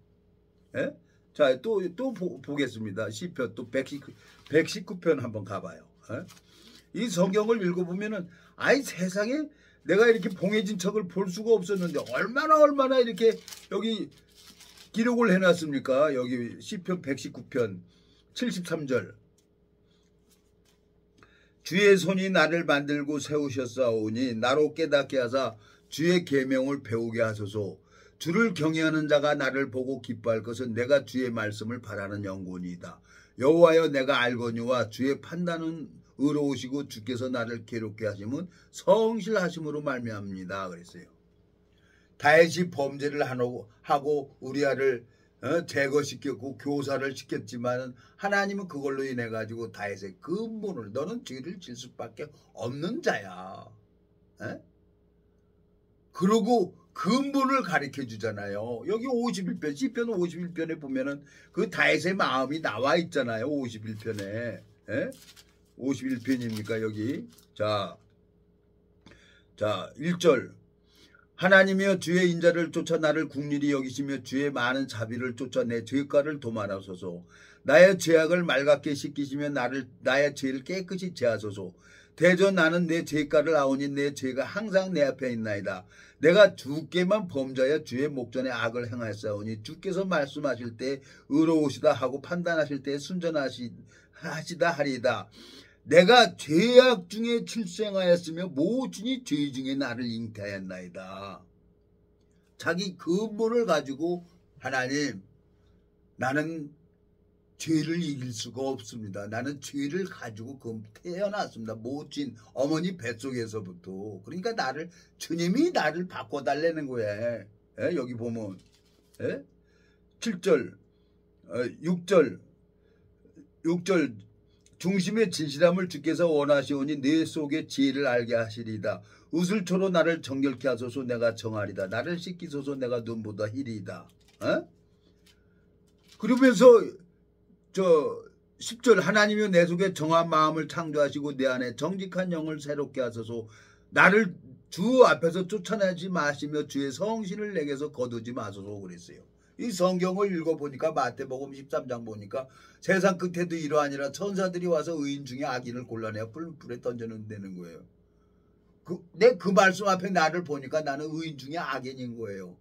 자, 또 보겠습니다. 시편 또 119편 한번 가봐요. 이 성경을 읽어보면은 세상에 내가 이렇게 봉해진 척을 볼 수가 없었는데 얼마나 이렇게 여기 기록을 해놨습니까? 여기 시편 119편 73절. 주의 손이 나를 만들고 세우셨사오니 나로 깨닫게 하사 주의 계명을 배우게 하소서. 주를 경외하는 자가 나를 보고 기뻐할 것은 내가 주의 말씀을 바라는 영혼이다. 여호와여 내가 알거니와 주의 판단은 의로우시고 주께서 나를 괴롭게 하심은 성실하심으로 말미암습니다. 그랬어요. 다윗이 범죄를 하고 우리아를 제거시켰고 교사를 시켰지만 하나님은 그걸로 인해 가지고 다윗의 근본을, 너는 죄를 질 수밖에 없는 자야. 그러고 근본을 가르쳐 주잖아요. 여기 51편, 시편 51편에 보면은 그 다윗의 마음이 나와 있잖아요. 51편에. 51편입니까, 여기? 자, 1절. 하나님이여 주의 인자를 쫓아 나를 국률이 여기시며 주의 많은 자비를 쫓아 내 죄가를 도말하소서. 나의 죄악을 맑게 씻기시며 나의 죄를 깨끗이 제하소서. 대저 나는 내 죄가를 아오니 내 죄가 항상 내 앞에 있나이다. 내가 주께만 범죄하여 주의 목전에 악을 행하였사오니 주께서 말씀하실 때 의로우시다 하고 판단하실 때 순전하시다 하리이다. 내가 죄악 중에 출생하였으며 모친이 죄 중에 나를 잉태하였나이다. 자기 근본을 가지고 하나님, 나는 죄를 이길 수가 없습니다. 나는 죄를 가지고 태어났습니다. 모친 어머니 뱃속에서부터. 그러니까 주님이 나를 바꿔달라는 거야. 예? 여기 보면 7절 6절 중심의 진실함을 주께서 원하시오니 내 속의 지혜를 알게 하시리이다. 우슬초로 나를 정결케 하소서 내가 정하리다. 나를 씻기소서 내가 눈보다 희리이다. 그러면서 10절 하나님이 내 속에 정한 마음을 창조하시고 내 안에 정직한 영을 새롭게 하소서. 나를 주 앞에서 쫓아내지 마시며 주의 성신을 내게서 거두지 마소서 그랬어요. 이 성경을 읽어보니까 마태복음 13장 보니까 세상 끝에도 이러하니라 천사들이 와서 의인 중에 악인을 골라내어 불에 던져놓는다는 거예요. 그 말씀 앞에 나를 보니까 나는 의인 중에 악인인 거예요.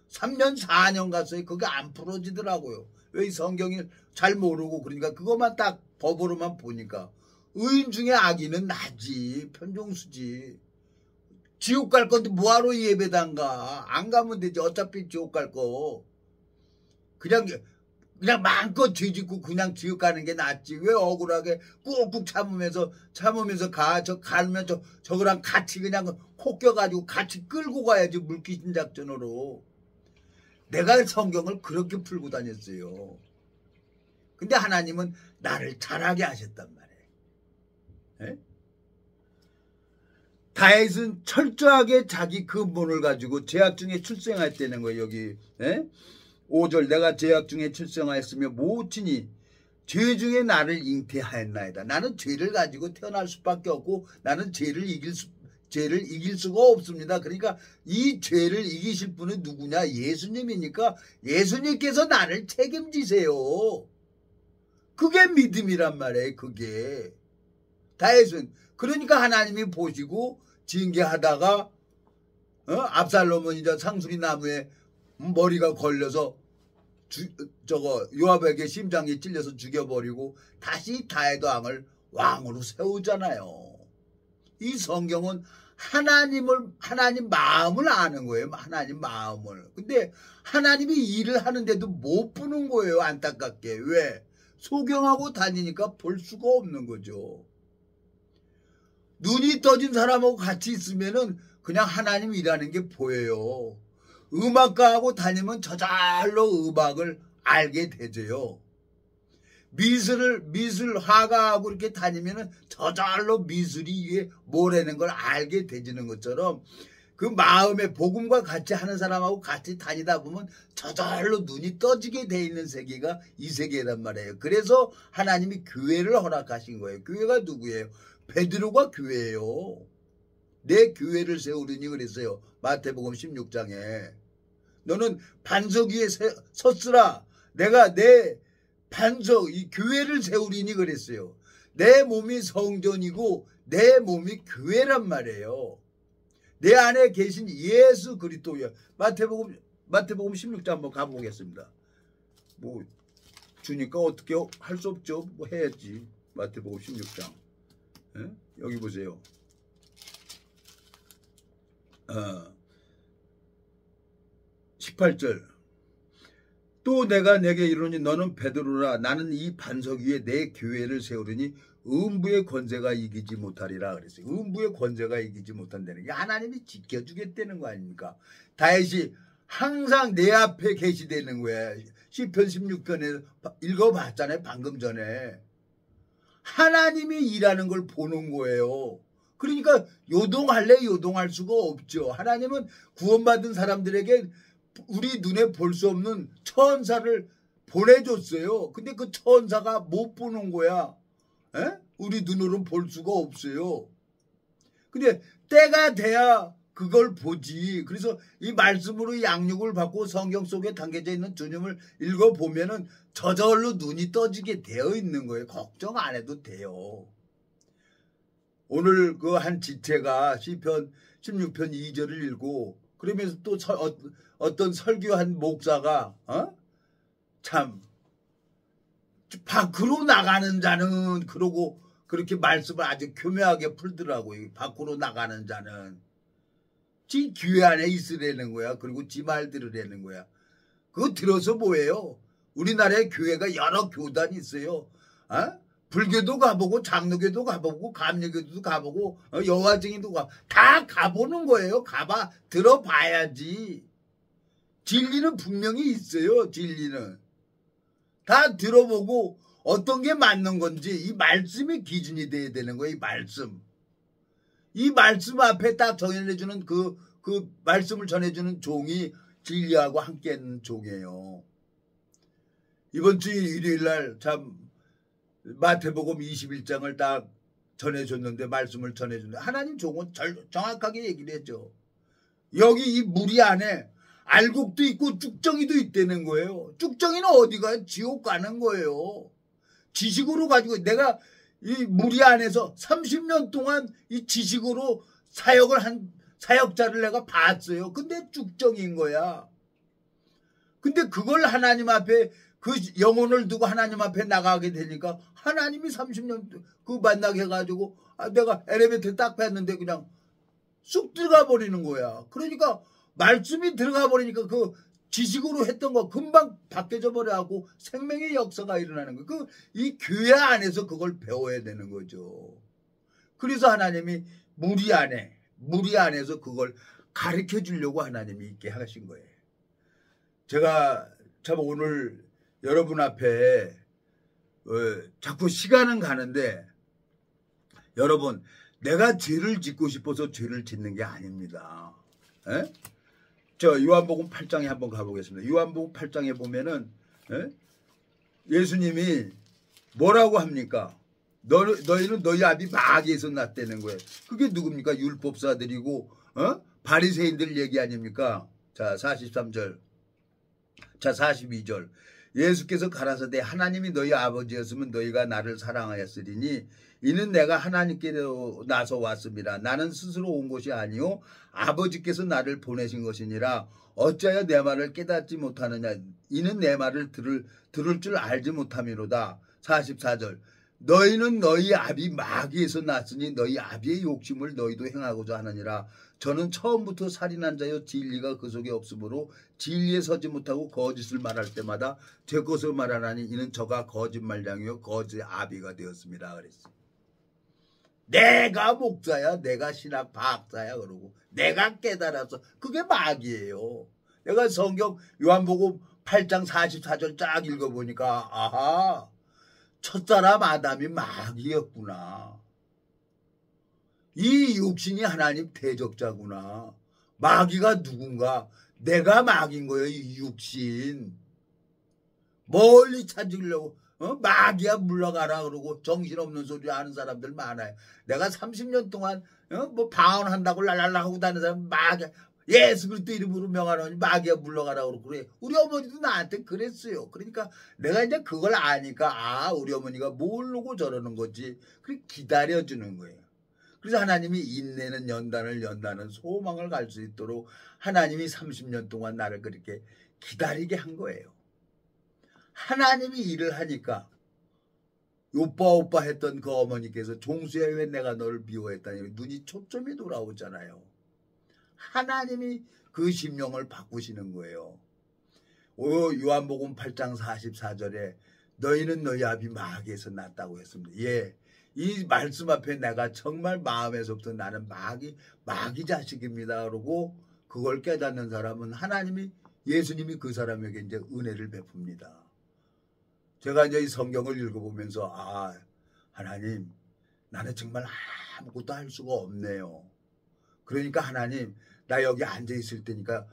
3년 4년 갔어요. 그게 안 풀어지더라고요. 왜 이 성경을 잘 모르고 그러니까 그것만 딱 법으로만 보니까 의인 중에 악인은 나지 편종수지. 지옥 갈 건데 뭐하러 예배당 가? 안 가면 되지. 어차피 지옥 갈 거. 그냥 마음껏 죄짓고 그냥 지옥 가는 게 낫지. 왜 억울하게 꾹꾹 참으면서 가. 가면 저거랑 같이 그냥 혹겨가지고 같이 끌고 가야지. 물귀신 작전으로. 내가 성경을 그렇게 풀고 다녔어요. 근데 하나님은 나를 잘하게 하셨단 말이에요. 다윗은 철저하게 자기 근본을 가지고 죄악 중에 출생했다는 거예요. 여기 5절 내가 죄악 중에 출생하였으며 모친이 죄 중에 나를 잉태하였나이다. 나는 죄를 가지고 태어날 수밖에 없고 나는 죄를 이길 수가 없습니다. 그러니까 이 죄를 이기실 분은 누구냐? 예수님이니까 예수님께서 나를 책임지세요. 그게 믿음이란 말이에요. 그게. 다윗은 그러니까 하나님이 보시고 징계하다가 압살롬은 이제 상수리 나무에 머리가 걸려서 요압에게 심장이 찔려서 죽여버리고 다시 다윗 왕을 왕으로 세우잖아요. 이 성경은 하나님 마음을 아는 거예요. 하나님 마음을. 근데 하나님이 일을 하는데도 못 보는 거예요. 안타깝게. 왜? 소경하고 다니니까 볼 수가 없는 거죠. 눈이 떠진 사람하고 같이 있으면은 그냥 하나님 일하는 게 보여요. 음악가하고 다니면 저절로 음악을 알게 되죠. 미술 화가하고 이렇게 다니면은 저절로 미술이 이게 뭐라는 걸 알게 되지는 것처럼 그 마음의 복음과 같이 하는 사람하고 같이 다니다 보면 저절로 눈이 떠지게 돼 있는 세계가 이 세계란 말이에요. 그래서 하나님이 교회를 허락하신 거예요. 교회가 누구예요? 베드로가 교회예요. 내 교회를 세우리니 그랬어요. 마태복음 16장에. 너는 반석 위에 섰으라. 내가 내 반석, 이 교회를 세우리니 그랬어요. 내 몸이 성전이고 내 몸이 교회란 말이에요. 내 안에 계신 예수 그리스도예요. 마태복음 16장 한번 가보겠습니다. 뭐 주니까 어떻게 할 수 없죠. 뭐 해야지. 마태복음 16장. 여기 보세요. 18절 또 내가 내게 이르노니 너는 베드로라. 나는 이 반석 위에 내 교회를 세우리니 음부의 권세가 이기지 못하리라 그랬어요. 음부의 권세가 이기지 못한다는 게 하나님이 지켜주겠다는 거 아닙니까? 다윗이 항상 내 앞에 계시다는 거야. 시편 16편에 읽어봤잖아요. 방금 전에. 하나님이 일하는 걸 보는 거예요. 그러니까 요동할 수가 없죠. 하나님은 구원받은 사람들에게 우리 눈에 볼 수 없는 천사를 보내줬어요. 근데 그 천사가 못 보는 거야. 우리 눈으로는 볼 수가 없어요. 근데 때가 돼야 그걸 보지. 그래서 이 말씀으로 양육을 받고 성경 속에 담겨져 있는 주님을 읽어보면은 저절로 눈이 떠지게 되어 있는 거예요. 걱정 안 해도 돼요. 오늘 그 한 지체가 시편 16편 2절을 읽고 그러면서 또 어떤 설교한 목사가 참 밖으로 나가는 자는 그러고 그렇게 말씀을 아주 교묘하게 풀더라고요. 밖으로 나가는 자는 지 교회 안에 있으라는 거야. 그리고 지 말 들으라는 거야. 그거 들어서 뭐예요? 우리나라에 교회가 여러 교단이 있어요. 불교도 가보고 장로교도 가보고 감리교도 가보고 여화증인도 다 가보는 거예요. 들어봐야지. 진리는 분명히 있어요. 진리는. 다 들어보고 어떤 게 맞는 건지 이 말씀이 기준이 돼야 되는 거예요. 이 말씀. 이 말씀 앞에 딱 전해주는 그 말씀을 전해주는 종이 진리하고 함께 있는 종이에요. 이번 주 일요일날 참 마태복음 21장을 딱 전해줬는데 말씀을 전해줬는데 하나님 종은 정확하게 얘기를 했죠. 여기 이 무리 안에 알곡도 있고 쭉정이도 있다는 거예요. 쭉정이는 어디가 지옥 가는 거예요. 지식으로 가지고 내가 이 무리 안에서 30년 동안 이 지식으로 사역을 한 사역자를 내가 봤어요. 근데 쭉정인 거야. 근데 그걸 하나님 앞에 그 영혼을 두고 하나님 앞에 나가게 되니까 하나님이 30년 그 만나게 해가지고 내가 엘리베이터 딱 뺐는데 그냥 쑥 들어가 버리는 거야. 그러니까 말씀이 들어가 버리니까 그 지식으로 했던 거 금방 바뀌어져 버려하고 생명의 역사가 일어나는 거예요. 이 교회 안에서 그걸 배워야 되는 거죠. 그래서 하나님이 무리 안에서 그걸 가르쳐 주려고 하나님이 있게 하신 거예요. 제가 참 오늘 여러분 앞에 자꾸 시간은 가는데 여러분 내가 죄를 짓고 싶어서 죄를 짓는 게 아닙니다. 에? 저 요한복음 8장에 한번 가보겠습니다. 요한복음 8장에 보면은 예수님이 뭐라고 합니까? 너희는 너희 아비 마귀에서 났다는 거예요. 그게 누굽니까? 율법사들이고 바리새인들 얘기 아닙니까? 자 43절 자 42절 예수께서 가라사대 하나님이 너희 아버지였으면 너희가 나를 사랑하였으리니 이는 내가 하나님께로 나서 왔습니다. 나는 스스로 온 것이 아니요 아버지께서 나를 보내신 것이니라. 어찌하여 내 말을 깨닫지 못하느냐. 이는 내 말을 들을 줄 알지 못함이로다. 44절 너희는 너희 아비 마귀에서 났으니 너희 아비의 욕심을 너희도 행하고자 하느니라. 저는 처음부터 살인한 자여 진리가 그 속에 없으므로 진리에 서지 못하고 거짓을 말할 때마다 제 것을 말하나니 이는 저가 거짓말장이요 거짓 아비가 되었습니다. 그랬어요. 내가 목사야, 내가 신학 박사야 그러고 내가 깨달아서 그게 마귀예요. 내가 성경 요한복음 8장 44절 쫙 읽어보니까 아하 첫사람 아담이 마귀였구나. 이 육신이 하나님 대적자구나. 마귀가 누군가? 내가 마귀인 거예요. 이 육신. 멀리 찾으려고 마귀야 물러가라 그러고 정신없는 소리 하는 사람들 많아요. 내가 30년 동안 뭐 방언한다고 랄랄라 하고 다니는 사람 마귀 예수 그리스도 이름으로 명하노니 마귀야 물러가라 그러고 그래. 우리 어머니도 나한테 그랬어요. 그러니까 내가 이제 그걸 아니까 우리 어머니가 모르고 저러는 거지. 그렇게 기다려주는 거예요. 그래서 하나님이 인내는 연단을 소망을 갈 수 있도록 하나님이 30년 동안 나를 그렇게 기다리게 한 거예요. 하나님이 일을 하니까 오빠 했던 그 어머니께서 종수야 왜 내가 너를 미워했다니 눈이 초점이 돌아오잖아요. 하나님이 그 심령을 바꾸시는 거예요. 요한복음 8장 44절에 너희는 너희 아비 마귀에서 났다고 했습니다. 예, 이 말씀 앞에 내가 정말 마음에서부터 나는 마귀 자식입니다. 그러고 그걸 깨닫는 사람은 하나님이 예수님이 그 사람에게 이제 은혜를 베풉니다. 제가 이제 이 성경을 읽어보면서 하나님 나는 정말 아무것도 할 수가 없네요. 그러니까 하나님 나 여기 앉아 있을 테니까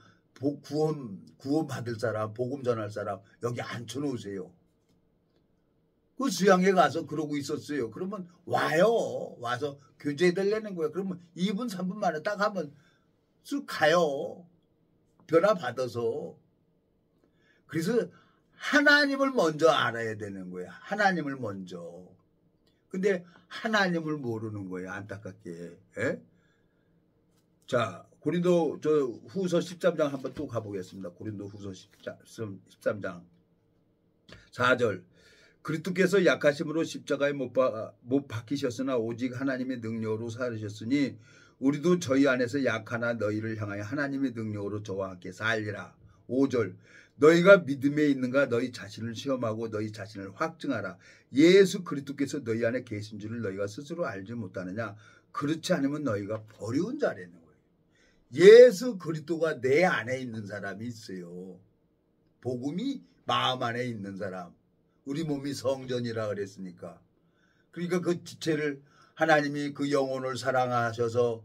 구원 받을 사람 복음 전할 사람 여기 앉혀놓으세요. 그 수양에 가서 그러고 있었어요. 그러면 와서 교제해달라는 거예요. 그러면 2분 3분 만에 딱 하면 쑥 가요. 변화 받아서. 그래서 하나님을 먼저 알아야 되는 거예요. 하나님을 먼저. 근데 하나님을 모르는 거예요. 안타깝게. 에? 자, 고린도 후서 13장 한번 또 가보겠습니다. 고린도 후서 13장 4절 그리스도께서 약하심으로 십자가에 못 박히셨으나 오직 하나님의 능력으로 살으셨으니 우리도 저희 안에서 약하나 너희를 향하여 하나님의 능력으로 저와 함께 살리라. 5절 너희가 믿음에 있는가 너희 자신을 시험하고 너희 자신을 확증하라. 예수 그리스도께서 너희 안에 계신 줄을 너희가 스스로 알지 못하느냐. 그렇지 않으면 너희가 버리운 자라는 거예요. 예수 그리스도가 내 안에 있는 사람이 있어요. 복음이 마음 안에 있는 사람. 우리 몸이 성전이라 그랬으니까. 그러니까 그 지체를 하나님이 그 영혼을 사랑하셔서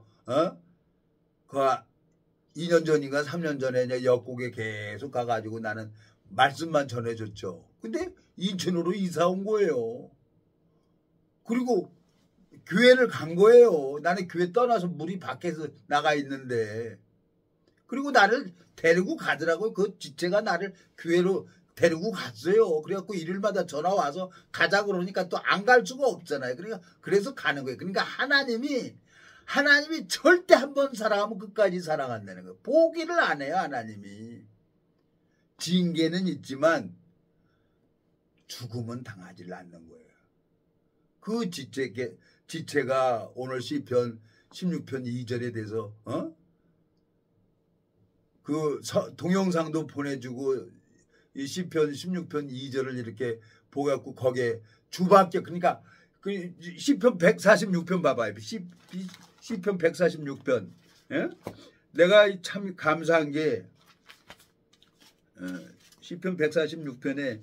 그 2년 전인가 3년 전에 이제 역곡에 계속 가가지고 나는 말씀만 전해줬죠. 근데 인천으로 이사 온 거예요. 그리고 교회를 간 거예요. 나는 교회 떠나서 물이 밖에서 나가 있는데. 그리고 나를 데리고 가더라고요. 그 지체가 나를 교회로 데리고 갔어요. 그래갖고 일요일마다 전화 와서 가자 그러니까 또 안 갈 수가 없잖아요. 그러니까 그래서 가는 거예요. 그러니까 하나님이 절대 한 번 사랑하면 끝까지 사랑한다는 거예요. 포기를 안 해요. 하나님이. 징계는 있지만 죽음은 당하지 않는 거예요. 그 지체가 오늘 시편 16편 2절에 대해서 그 동영상도 보내주고 이 시편 16편 2절을 이렇게 보갖고 거기에 주밖에 그러니까 그 시편 146편 봐봐요. 시편 146편. 예? 내가 참 감사한 게 시편 146편에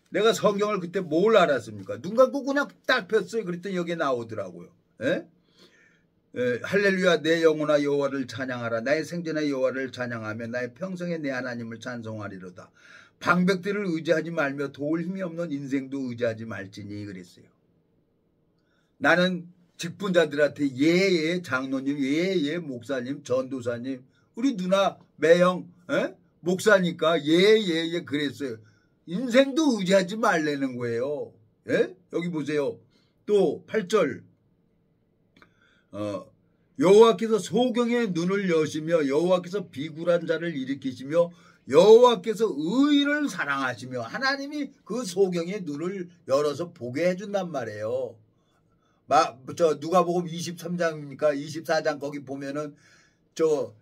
내가 성경을 그때 뭘 알았습니까? 눈 감고 그냥 딱 폈어요. 그랬더니 여기에 나오더라고요. 예? 할렐루야 내 영혼아 여호와를 찬양하라. 나의 생전에 여호와를 찬양하며 나의 평생에 내 하나님을 찬송하리로다. 방백들을 의지하지 말며 도울 힘이 없는 인생도 의지하지 말지니 그랬어요. 나는 직분자들한테 예예 장로님 예예 목사님 전도사님 우리 누나 매형 목사니까 예예예 그랬어요. 인생도 의지하지 말라는 거예요. 예? 여기 보세요. 또 8절 여호와께서 소경의 눈을 여시며 여호와께서 비굴한 자를 일으키시며 여호와께서 의인을 사랑하시며 하나님이 그 소경의 눈을 열어서 보게 해준단 말이에요. 누가복음 23장입니까? 24장 거기 보면은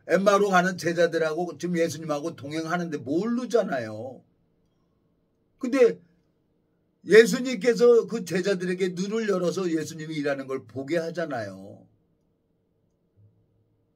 엠마로 가는 제자들하고 지금 예수님하고 동행하는데 모르잖아요. 근데 예수님께서 그 제자들에게 눈을 열어서 예수님이 일하는 걸 보게 하잖아요.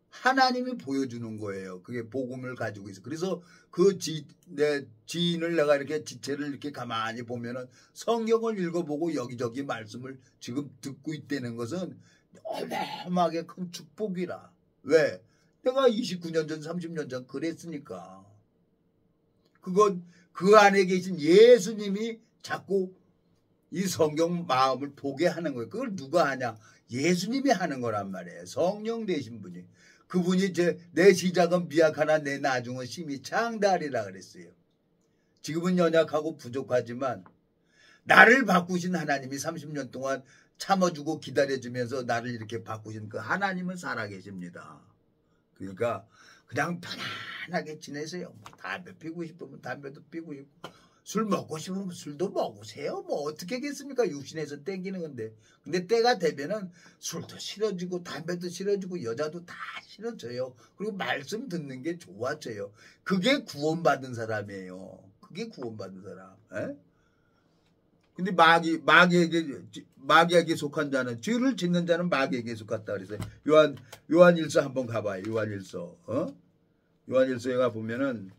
하나님이 보여주는 거예요. 그게 복음을 가지고 있어. 그래서 그 내 지인을 내가 이렇게 지체를 이렇게 가만히 보면은 성경을 읽어보고 여기저기 말씀을 지금 듣고 있다는 것은 어마어마하게 큰 축복이라. 왜? 내가 29년 전, 30년 전 그랬으니까. 그건 그 안에 계신 예수님이 자꾸 이 성경 마음을 보게 하는 거예요. 그걸 누가 하냐? 예수님이 하는 거란 말이에요. 성령 되신 분이. 그분이 내 시작은 미약하나 내 나중은 심히 장다하리라 그랬어요. 지금은 연약하고 부족하지만 나를 바꾸신 하나님이 30년 동안 참아주고 기다려주면서 나를 이렇게 바꾸신 그 하나님은 살아계십니다. 그러니까 그냥 편안하게 지내세요. 뭐 담배 피고 싶으면 담배도 피고 싶고 술 먹고 싶으면 술도 먹으세요. 뭐 어떻게겠습니까? 육신에서 땡기는 건데. 근데 때가 되면은 술도 싫어지고 담배도 싫어지고 여자도 다 싫어져요. 그리고 말씀 듣는 게 좋아져요. 그게 구원받은 사람이에요. 그게 구원받은 사람. 에? 근데 마귀에게 속한 자는 죄를 짓는 자는 마귀에게 속았다 그래서 요한일서 한번 가봐요. 요한일서 요한일서에 가 보면은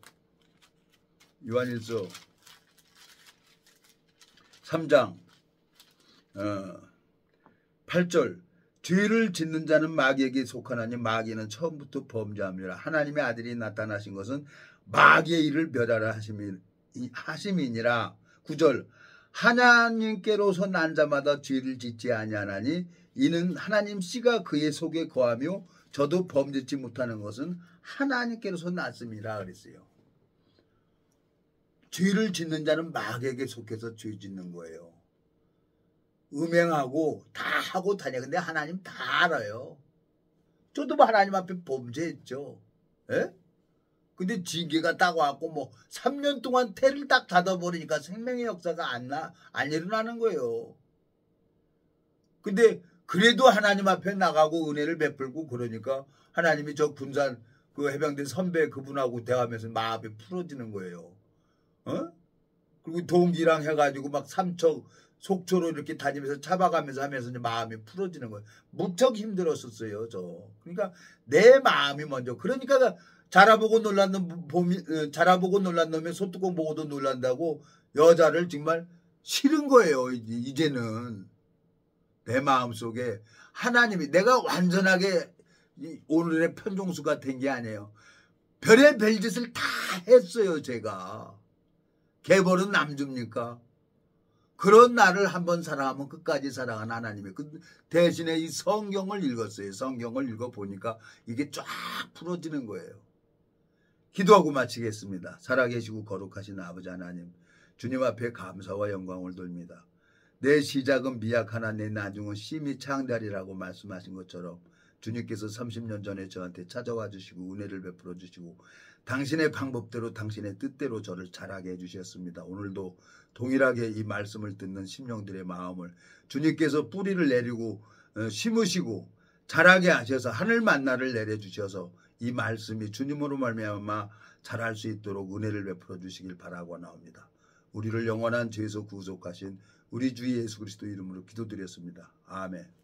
요한일서 3장 8절 죄를 짓는 자는 마귀에게 속하나니 마귀는 처음부터 범죄함이라. 하나님의 아들이 나타나신 것은 마귀의 일을 멸하라 하심이니라. 9절 하나님께로서 난 자마다 죄를 짓지 아니하나니 이는 하나님 씨가 그의 속에 거하며 저도 범죄치 못하는 것은 하나님께로서 났음이라 그랬어요. 죄를 짓는 자는 마귀에게 속해서 죄 짓는 거예요. 음행하고 다 하고 다녀. 근데 하나님 다 알아요. 저도 뭐 하나님 앞에 범죄했죠. 예? 근데 징계가 딱 왔고 뭐 3년 동안 태를 딱 닫아버리니까 생명의 역사가 안 일어나는 거예요. 근데 그래도 하나님 앞에 나가고 은혜를 베풀고 그러니까 하나님이 저 군산 그 해병대 선배 그분하고 대화하면서 마음이 풀어지는 거예요. 어? 그리고 동기랑 해가지고 막 삼척 속초로 이렇게 다니면서 잡아가면서 하면서 이제 마음이 풀어지는 거예요. 무척 힘들었었어요, 저. 그러니까 내 마음이 먼저. 그러니까 자라보고 놀란 놈 자라보고 놀란 놈의 소뚜껑 보고도 놀란다고 여자를 정말 싫은 거예요. 이제는 내 마음 속에 하나님이 내가 완전하게 오늘의 편종수가 된 게 아니에요. 별의 별짓을 다 했어요, 제가. 개벌은 남줍니까? 그런 나를 한번 사랑하면 끝까지 사랑한 하나님이 그 대신에 이 성경을 읽었어요. 성경을 읽어보니까 이게 쫙 풀어지는 거예요. 기도하고 마치겠습니다. 살아계시고 거룩하신 아버지 하나님, 주님 앞에 감사와 영광을 돌립니다. 내 시작은 미약하나 내 나중은 심히 창대하리라고 말씀하신 것처럼 주님께서 30년 전에 저한테 찾아와 주시고 은혜를 베풀어 주시고 당신의 방법대로 당신의 뜻대로 저를 자라게 해주셨습니다. 오늘도 동일하게 이 말씀을 듣는 심령들의 마음을 주님께서 뿌리를 내리고 심으시고 자라게 하셔서 하늘 만나를 내려주셔서 이 말씀이 주님으로 말미암아 자랄 수 있도록 은혜를 베풀어 주시길 바라고 나옵니다. 우리를 영원한 죄에서 구속하신 우리 주 예수 그리스도 이름으로 기도드렸습니다. 아멘.